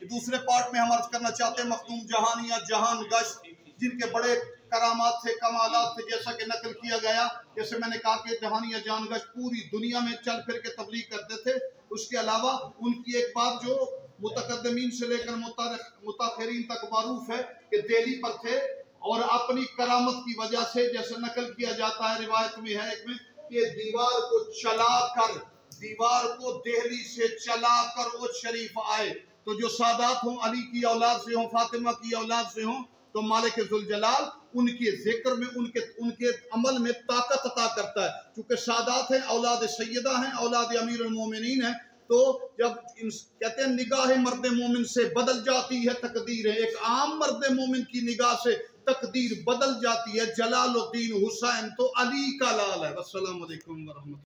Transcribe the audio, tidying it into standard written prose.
दूसरे पार्ट में हम अर्ज करना चाहते हैं मखदूम जहान या जहान गश्त, जिनके बड़े करामात थे, कमालात थे, जैसा कि नकल किया गया। जैसे मैंने कहा कि जहान या जहान गश्त पूरी दुनिया में चल फिर के तबलीग करते थे। उसके अलावा उनकी एक बात जो मुतकद्दमीन से लेकर मुताखिरीन तक मारूफ है कि दिल्ली पर थे और अपनी करामत की वजह से, जैसे नकल किया जाता है, रिवायत में है एक में कि दीवार को दिल्ली से चला कर वो शरीफ आए। तो जो सादात हों, अली की औलाद से हों, फातिमा की औलाद से हों, तो मालिक जुल जलाल उनके जिक्र में, उनके अमल में ताकत अता करता है। क्योंकि सादात हैं, औलाद सैयदा हैं, औलाद अमीरुल मोमिनीन है। तो जब कहते हैं निगाह मर्द मोमिन से बदल जाती है तकदीर है, एक आम मर्द मोमिन की निगाह से तकदीर बदल जाती है। जलालुद्दीन हुसैन तो अली का लाल है। अस्सलामु अलैकुम व रहमतुल्लाह।